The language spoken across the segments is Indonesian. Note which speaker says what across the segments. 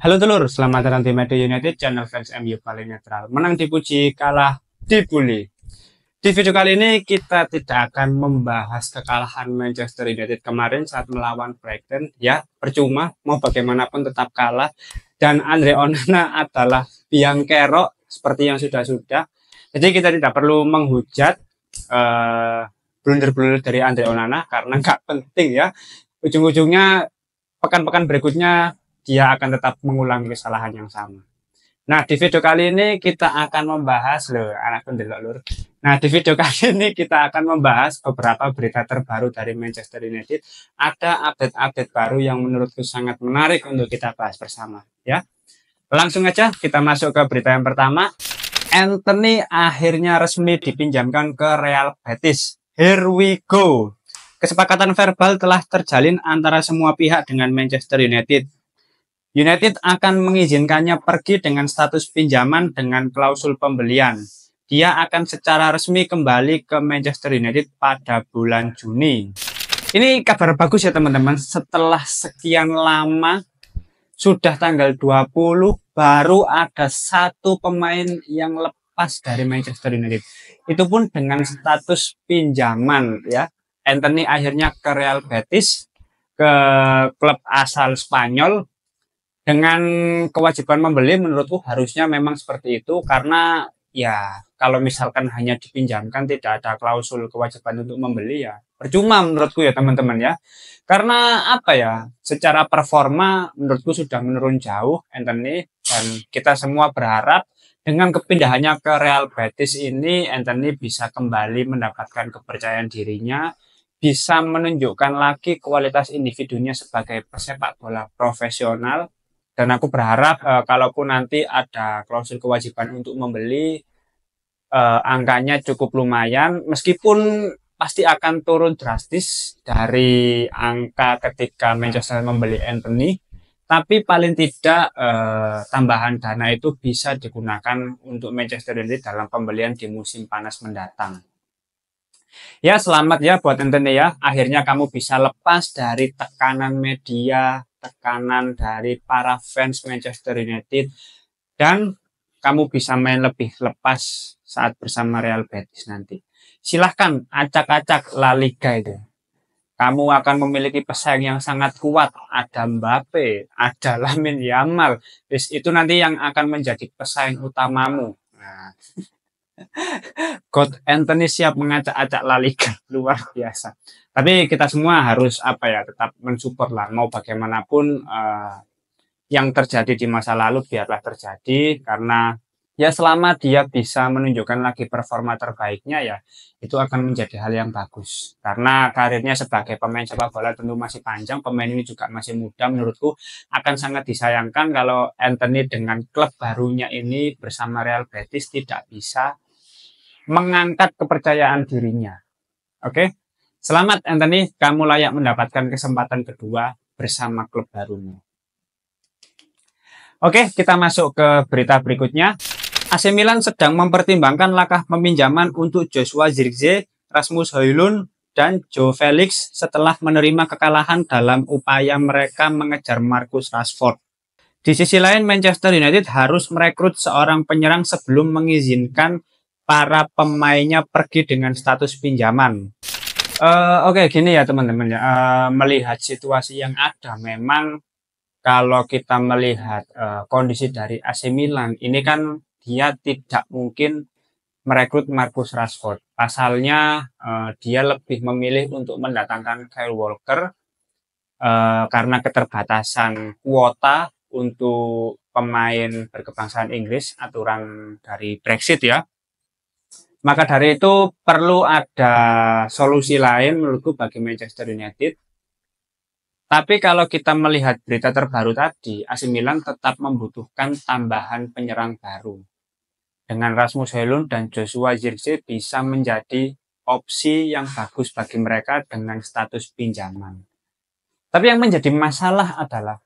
Speaker 1: Halo telur, selamat datang di Media United, channel fans MU paling netral. Menang dipuji, kalah dibully. Di video kali ini kita tidak akan membahas kekalahan Manchester United kemarin saat melawan Brighton. Ya, percuma, mau bagaimanapun tetap kalah. Dan Andre Onana adalah biang kerok seperti yang sudah-sudah. Jadi kita tidak perlu menghujat blunder-blunder dari Andre Onana karena nggak penting ya. Ujung-ujungnya pekan-pekan berikutnya dia akan tetap mengulangi kesalahan yang sama. Nah, di video kali ini kita akan membahas loh, anak pendelok lur. Nah, di video kali ini kita akan membahas beberapa berita terbaru dari Manchester United. Ada update-update baru yang menurutku sangat menarik untuk kita bahas bersama, ya. Langsung aja kita masuk ke berita yang pertama. Anthony akhirnya resmi dipinjamkan ke Real Betis. Here we go. Kesepakatan verbal telah terjalin antara semua pihak dengan Manchester United. United akan mengizinkannya pergi dengan status pinjaman dengan klausul pembelian. Dia akan secara resmi kembali ke Manchester United pada bulan Juni. Ini kabar bagus ya teman-teman. Setelah sekian lama, sudah tanggal 20, baru ada satu pemain yang lepas dari Manchester United. Itu pun dengan status pinjaman ya. Anthony akhirnya ke Real Betis, ke klub asal Spanyol. Dengan kewajiban membeli menurutku harusnya memang seperti itu karena ya kalau misalkan hanya dipinjamkan tidak ada klausul kewajiban untuk membeli ya percuma menurutku ya teman-teman ya. Karena apa ya, secara performa menurutku sudah menurun jauh Anthony, dan kita semua berharap dengan kepindahannya ke Real Betis ini Anthony bisa kembali mendapatkan kepercayaan dirinya, bisa menunjukkan lagi kualitas individunya sebagai pesepak bola profesional. Dan aku berharap kalaupun nanti ada klausul kewajiban untuk membeli, angkanya cukup lumayan, meskipun pasti akan turun drastis dari angka ketika Manchester membeli Anthony, tapi paling tidak tambahan dana itu bisa digunakan untuk Manchester United dalam pembelian di musim panas mendatang. Ya, selamat ya buat Anthony ya. Akhirnya kamu bisa lepas dari tekanan media, tekanan dari para fans Manchester United, dan kamu bisa main lebih lepas saat bersama Real Betis nanti. Silahkan acak-acak La Liga itu. Kamu akan memiliki pesaing yang sangat kuat. Ada Mbappe, ada Lamine Yamal. Itu nanti yang akan menjadi pesaing utamamu. Nah, God Anthony siap mengacak-acak La Liga, luar biasa. Tapi kita semua harus apa ya, tetap mensupport lah. Mau bagaimanapun yang terjadi di masa lalu biarlah terjadi, karena ya selama dia bisa menunjukkan lagi performa terbaiknya ya itu akan menjadi hal yang bagus. Karena karirnya sebagai pemain sepak bola tentu masih panjang, pemain ini juga masih muda, menurutku akan sangat disayangkan kalau Anthony dengan klub barunya ini bersama Real Betis tidak bisa mengangkat kepercayaan dirinya. Oke, selamat Anthony, kamu layak mendapatkan kesempatan kedua bersama klub barumu. Oke, kita masuk ke berita berikutnya. AC Milan sedang mempertimbangkan langkah peminjaman untuk Joshua Zirkzee, Rasmus Højlund, dan Joe Felix setelah menerima kekalahan dalam upaya mereka mengejar Marcus Rashford. Di sisi lain, Manchester United harus merekrut seorang penyerang sebelum mengizinkan para pemainnya pergi dengan status pinjaman. Oke, gini ya teman-teman ya, melihat situasi yang ada, memang kalau kita melihat kondisi dari AC Milan ini kan dia tidak mungkin merekrut Marcus Rashford. Pasalnya dia lebih memilih untuk mendatangkan Kyle Walker karena keterbatasan kuota untuk pemain berkebangsaan Inggris, aturan dari Brexit ya. Maka dari itu perlu ada solusi lain menurutku bagi Manchester United. Tapi kalau kita melihat berita terbaru tadi, AC Milan tetap membutuhkan tambahan penyerang baru. Dengan Rasmus Højlund dan Joshua Zirkzee bisa menjadi opsi yang bagus bagi mereka dengan status pinjaman. Tapi yang menjadi masalah adalah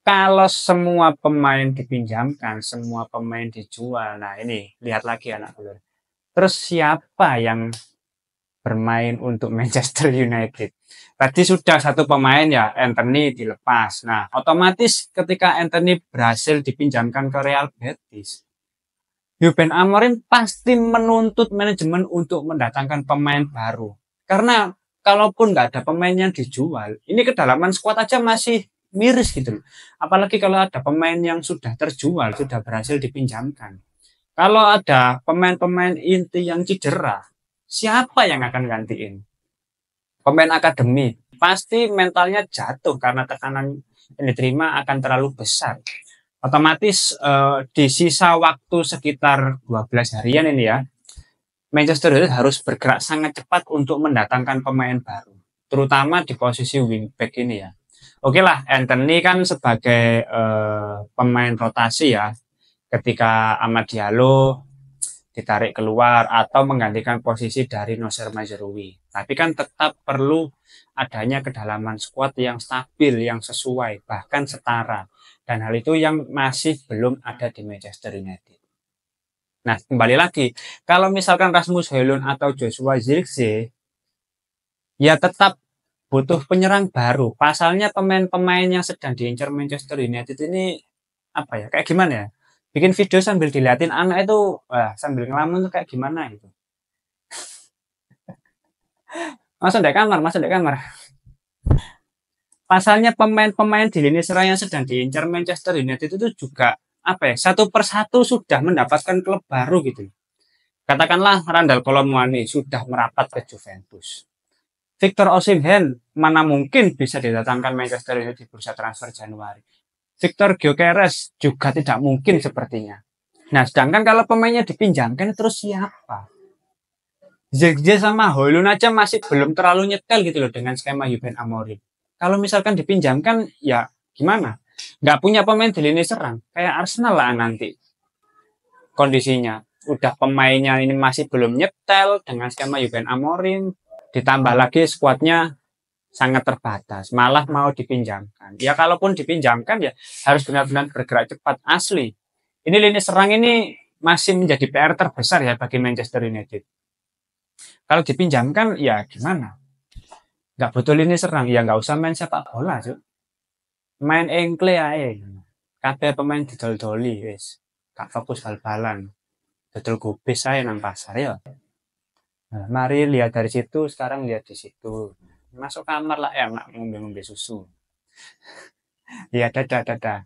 Speaker 1: kalau semua pemain dipinjamkan, semua pemain dijual. Nah ini, lihat lagi anak dulu. Terus siapa yang bermain untuk Manchester United. Tadi sudah satu pemain ya, Anthony dilepas. Nah, otomatis ketika Anthony berhasil dipinjamkan ke Real Betis, Ruben Amorim pasti menuntut manajemen untuk mendatangkan pemain baru. Karena kalaupun nggak ada pemain yang dijual, ini kedalaman skuad aja masih miris gitu loh. Apalagi kalau ada pemain yang sudah terjual, sudah berhasil dipinjamkan. Kalau ada pemain-pemain inti yang cedera, siapa yang akan gantiin? Pemain akademi pasti mentalnya jatuh karena tekanan yang diterima akan terlalu besar. Otomatis di sisa waktu sekitar 12 harian ini ya, Manchester United harus bergerak sangat cepat untuk mendatangkan pemain baru, terutama di posisi wingback ini ya. Oke lah, Anthony kan sebagai pemain rotasi ya, ketika Amad Diallo ditarik keluar atau menggantikan posisi dari Noser Mazraoui. Tapi kan tetap perlu adanya kedalaman skuad yang stabil, yang sesuai, bahkan setara. Dan hal itu yang masih belum ada di Manchester United. Nah, kembali lagi, kalau misalkan Rasmus Højlund atau Joshua Zirkzee, ya tetap butuh penyerang baru. Pasalnya pemain-pemain yang sedang diincar Manchester United ini apa ya, kayak gimana ya? Bikin video sambil diliatin anak itu, sambil ngelamun tuh kayak gimana gitu. Masuk di kamar. Pasalnya pemain-pemain di lini serang yang sedang diincar Manchester United itu juga apa ya, satu persatu sudah mendapatkan klub baru gitu. Katakanlah Randal Kolo Muani sudah merapat ke Juventus. Victor Osimhen mana mungkin bisa didatangkan Manchester United di bursa transfer Januari. Victor Gyökeres juga tidak mungkin sepertinya. Nah, sedangkan kalau pemainnya dipinjamkan terus siapa? Zirkzee sama Højlund aja masih belum terlalu nyetel gitu loh dengan skema Ruben Amorim. Kalau misalkan dipinjamkan, ya gimana? Nggak punya pemain di lini serang. Kayak Arsenal lah nanti kondisinya. Udah pemainnya ini masih belum nyetel dengan skema Ruben Amorim. Ditambah lagi skuadnya sangat terbatas. Malah mau dipinjamkan. Ya kalaupun dipinjamkan ya harus benar-benar bergerak cepat. Asli. Ini lini serang ini masih menjadi PR terbesar ya bagi Manchester United. Kalau dipinjamkan ya gimana? Nggak butuh lini serang, ya nggak usah main sepak bola, cuy. Main engkle aja. Kabeh pemain didol-doli, wis. Gak fokus bal-balan. Dodol gubis aja nang pasar ya. Nah, mari lihat dari situ, sekarang lihat di situ. Masuk kamar lah enak ngombe-ngombe susu. Ya, dadah.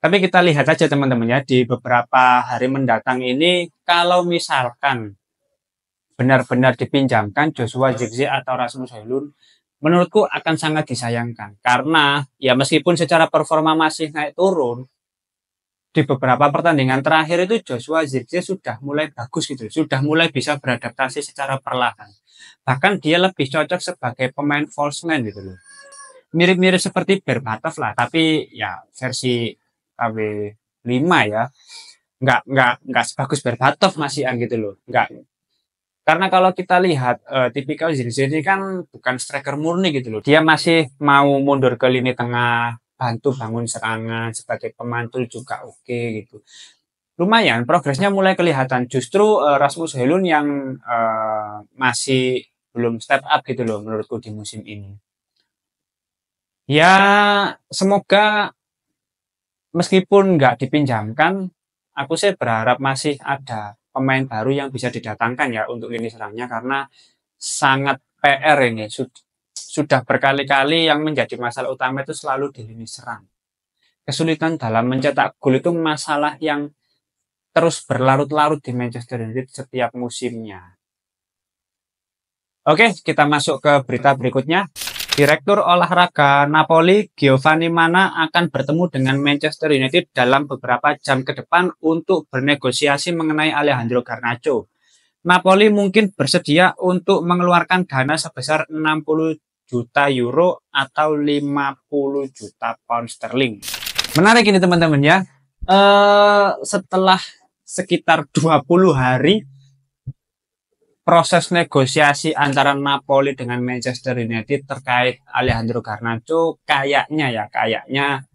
Speaker 1: Tapi kita lihat aja teman-teman ya, di beberapa hari mendatang ini, kalau misalkan benar-benar dipinjamkan Joshua Zirkzee atau Rasmus Højlund, menurutku akan sangat disayangkan. Karena ya meskipun secara performa masih naik turun, di beberapa pertandingan terakhir itu Joshua Zirkzee sudah mulai bagus gitu, sudah mulai bisa beradaptasi secara perlahan. Bahkan dia lebih cocok sebagai pemain false man gitu loh. Mirip-mirip seperti Berbatov lah, tapi ya versi KW5 ya. Nggak sebagus Berbatov masih gitu loh. Karena kalau kita lihat tipikal Zirkzee ini kan bukan striker murni gitu loh. Dia masih mau mundur ke lini tengah, bantu bangun serangan sebagai pemantul juga oke gitu. Lumayan progresnya mulai kelihatan. Justru Rasmus Højlund yang masih belum step up gitu loh menurutku di musim ini. Ya semoga meskipun nggak dipinjamkan, aku sih berharap masih ada pemain baru yang bisa didatangkan ya untuk lini serangnya, karena sangat PR ini. Sudah berkali-kali yang menjadi masalah utama itu selalu di lini serang. Kesulitan dalam mencetak gol itu masalah yang terus berlarut-larut di Manchester United setiap musimnya. Oke, kita masuk ke berita berikutnya. Direktur olahraga Napoli, Giovanni Manna, akan bertemu dengan Manchester United dalam beberapa jam ke depan untuk bernegosiasi mengenai Alejandro Garnacho. Napoli mungkin bersedia untuk mengeluarkan dana sebesar 60 juta euro atau 50 juta pound sterling. Menarik ini teman-teman ya. Setelah sekitar 20 hari proses negosiasi antara Napoli dengan Manchester United terkait Alejandro Garnacho kayaknya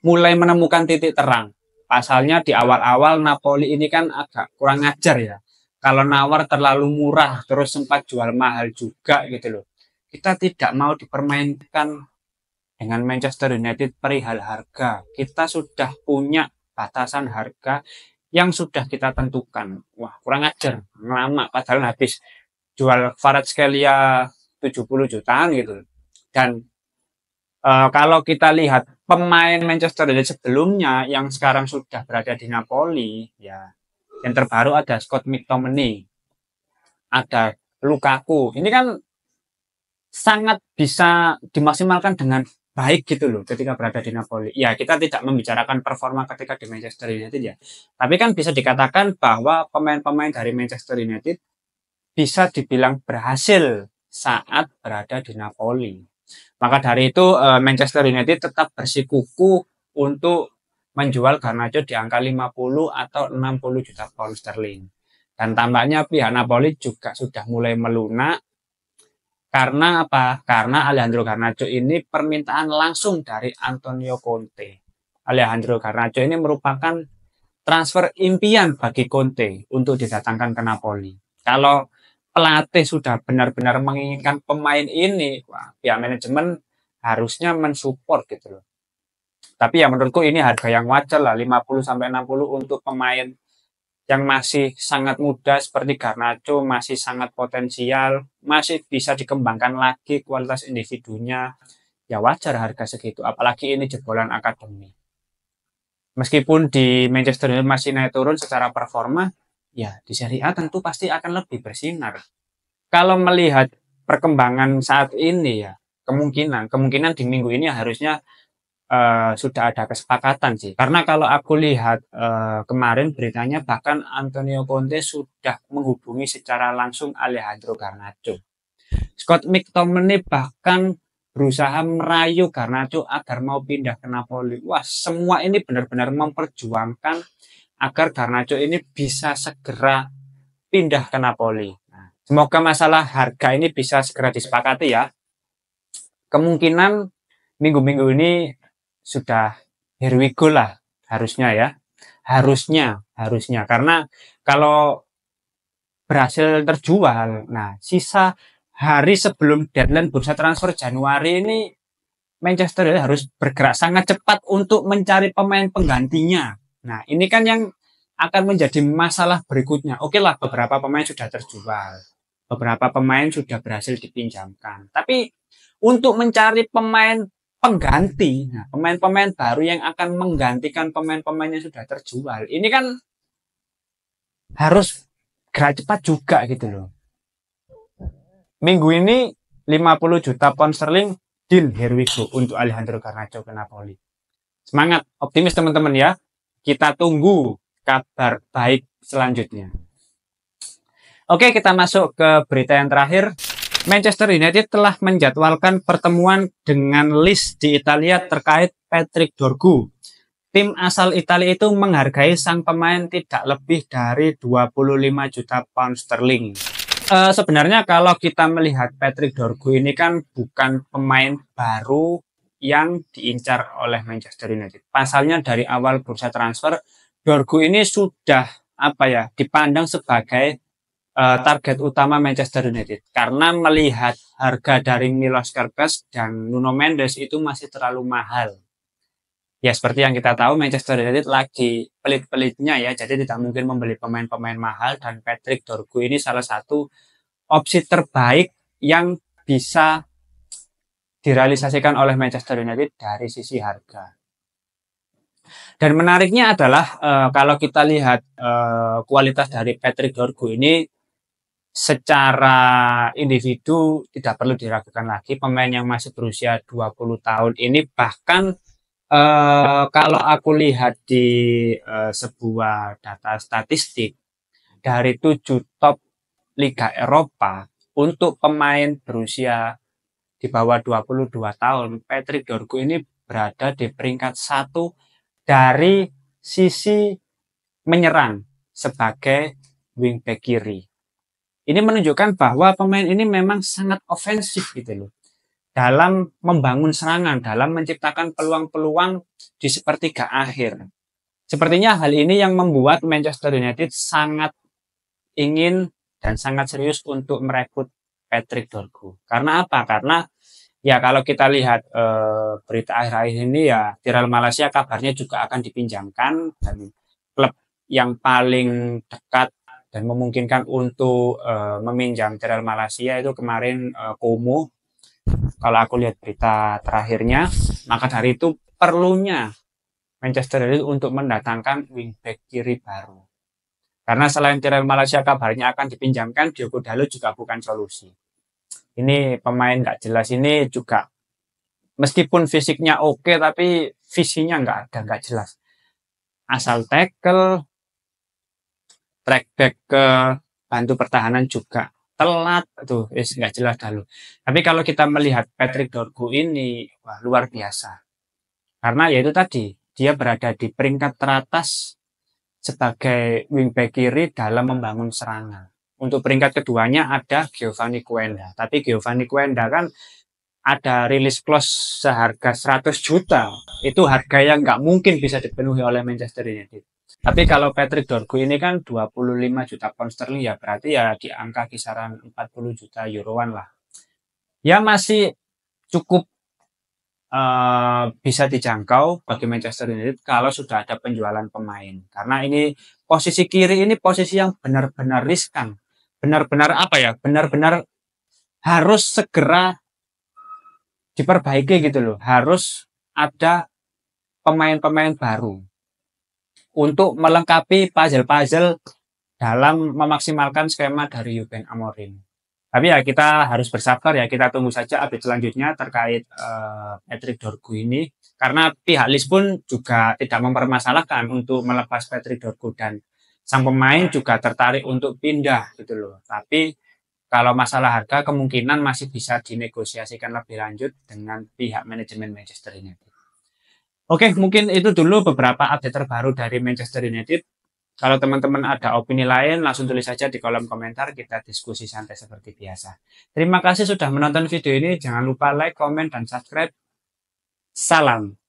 Speaker 1: mulai menemukan titik terang. Pasalnya di awal-awal Napoli ini kan agak kurang ajar ya. kalau nawar terlalu murah terus sempat jual mahal juga gitu loh. Kita tidak mau dipermainkan dengan Manchester United perihal harga. Kita sudah punya batasan harga yang sudah kita tentukan. Wah, kurang ajar, lama padahal habis jual Kvaratskhelia 70 jutaan gitu. Dan kalau kita lihat pemain Manchester United sebelumnya yang sekarang sudah berada di Napoli, ya yang terbaru ada Scott McTominay, ada Lukaku. Ini kan sangat bisa dimaksimalkan dengan baik gitu loh ketika berada di Napoli. Ya, kita tidak membicarakan performa ketika di Manchester United ya. Tapi kan bisa dikatakan bahwa pemain-pemain dari Manchester United bisa dibilang berhasil saat berada di Napoli. Maka dari itu Manchester United tetap bersikukuh untuk menjual Garnacho di angka 50 atau 60 juta pound sterling. Dan tampaknya pihak Napoli juga sudah mulai melunak. Karena apa? Karena Alejandro Garnacho ini permintaan langsung dari Antonio Conte. Alejandro Garnacho ini merupakan transfer impian bagi Conte untuk didatangkan ke Napoli. Kalau pelatih sudah benar-benar menginginkan pemain ini, wah, pihak manajemen harusnya mensupport gitu loh. Tapi ya menurutku ini harga yang wajar lah, 50-60 untuk pemain yang masih sangat muda seperti Garnacho, masih sangat potensial, masih bisa dikembangkan lagi kualitas individunya. Ya wajar harga segitu, apalagi ini jebolan akademi. Meskipun di Manchester United masih naik turun secara performa, ya di Serie A tentu pasti akan lebih bersinar. Kalau melihat perkembangan saat ini ya, kemungkinan di minggu ini harusnya sudah ada kesepakatan sih. Karena kalau aku lihat kemarin beritanya bahkan Antonio Conte sudah menghubungi secara langsung Alejandro Garnacho. Scott McTominay bahkan berusaha merayu Garnacho agar mau pindah ke Napoli. Wah, semua ini benar-benar memperjuangkan agar Garnacho ini bisa segera pindah ke Napoli. Nah, semoga masalah harga ini bisa segera disepakati ya. Kemungkinan minggu-minggu ini sudah here we go lah, harusnya ya. Harusnya karena kalau berhasil terjual, nah sisa hari sebelum deadline bursa transfer Januari ini Manchester United harus bergerak sangat cepat untuk mencari pemain penggantinya. Nah, ini kan yang akan menjadi masalah berikutnya. Oke lah, beberapa pemain sudah terjual. Beberapa pemain sudah berhasil dipinjamkan. Tapi untuk mencari pemain pengganti, nah, pemain-pemain baru yang akan menggantikan pemain-pemain yang sudah terjual, ini kan harus gerak cepat juga gitu loh. Minggu ini 50 juta pound sterling deal, here we go untuk Alejandro Garnacho ke Napoli. Semangat, optimis teman-teman ya. Kita tunggu kabar baik selanjutnya. Oke, kita masuk ke berita yang terakhir. Manchester United telah menjadwalkan pertemuan dengan Leeds di Italia terkait Patrick Dorgu. Tim asal Italia itu menghargai sang pemain tidak lebih dari 25 juta pound sterling. Sebenarnya kalau kita melihat Patrick Dorgu ini kan bukan pemain baru yang diincar oleh Manchester United. Pasalnya dari awal bursa transfer, Dorgu ini sudah dipandang sebagai target utama Manchester United karena melihat harga dari Milos Kerkez dan Nuno Mendes itu masih terlalu mahal. Ya seperti yang kita tahu Manchester United lagi pelit-pelitnya ya, jadi tidak mungkin membeli pemain-pemain mahal dan Patrick Dorgu ini salah satu opsi terbaik yang bisa direalisasikan oleh Manchester United dari sisi harga. Dan menariknya adalah kalau kita lihat kualitas dari Patrick Dorgu ini secara individu tidak perlu diragukan lagi, pemain yang masih berusia 20 tahun ini bahkan kalau aku lihat di sebuah data statistik dari 7 top Liga Eropa untuk pemain berusia di bawah 22 tahun, Patrick Dorgu ini berada di peringkat 1 dari sisi menyerang sebagai wingback kiri. Ini menunjukkan bahwa pemain ini memang sangat ofensif gitu loh. Dalam membangun serangan, dalam menciptakan peluang-peluang di sepertiga akhir. Sepertinya hal ini yang membuat Manchester United sangat ingin dan sangat serius untuk merekrut Patrick Dorgu. Karena apa? Karena ya kalau kita lihat berita akhir-akhir ini ya di Real Malaysia kabarnya juga akan dipinjamkan, dan klub yang paling dekat dan memungkinkan untuk meminjam di Real Malaysia itu kemarin Como. Kalau aku lihat berita terakhirnya, maka dari itu perlunya Manchester United untuk mendatangkan wingback kiri baru. Karena selain di Real Malaysia kabarnya akan dipinjamkan, Diogo Dalot juga bukan solusi. Ini pemain nggak jelas ini juga, meskipun fisiknya oke, tapi visinya nggak ada, nggak jelas. Asal tackle, track back ke bantu pertahanan juga telat, tuh nggak jelas dulu. Tapi kalau kita melihat Patrick Dorgu ini, wah luar biasa. Karena yaitu tadi, dia berada di peringkat teratas sebagai wingback kiri dalam membangun serangan. Untuk peringkat keduanya ada Giovanni Quenda. Tapi Giovanni Quenda kan ada rilis clause seharga 100 juta. Itu harga yang nggak mungkin bisa dipenuhi oleh Manchester United. Tapi kalau Patrick Dorgu ini kan 25 juta pound sterling, ya berarti ya di angka kisaran 40 juta euroan lah. Ya masih cukup bisa dijangkau bagi Manchester United kalau sudah ada penjualan pemain. Karena ini posisi kiri ini posisi yang benar-benar riskan. Benar-benar apa ya? Benar-benar harus segera diperbaiki gitu loh. Harus ada pemain-pemain baru untuk melengkapi puzzle-puzzle dalam memaksimalkan skema dari Ruben Amorim. Tapi ya kita harus bersabar ya, kita tunggu saja update selanjutnya terkait Patrick Dorgu ini. Karena pihak Leeds pun juga tidak mempermasalahkan untuk melepas Patrick Dorgu, dan sang pemain juga tertarik untuk pindah gitu loh. Tapi kalau masalah harga kemungkinan masih bisa dinegosiasikan lebih lanjut dengan pihak manajemen Manchester United. Oke, mungkin itu dulu beberapa update terbaru dari Manchester United. Kalau teman-teman ada opini lain, langsung tulis saja di kolom komentar, kita diskusi santai seperti biasa. Terima kasih sudah menonton video ini, jangan lupa like, komen, dan subscribe. Salam.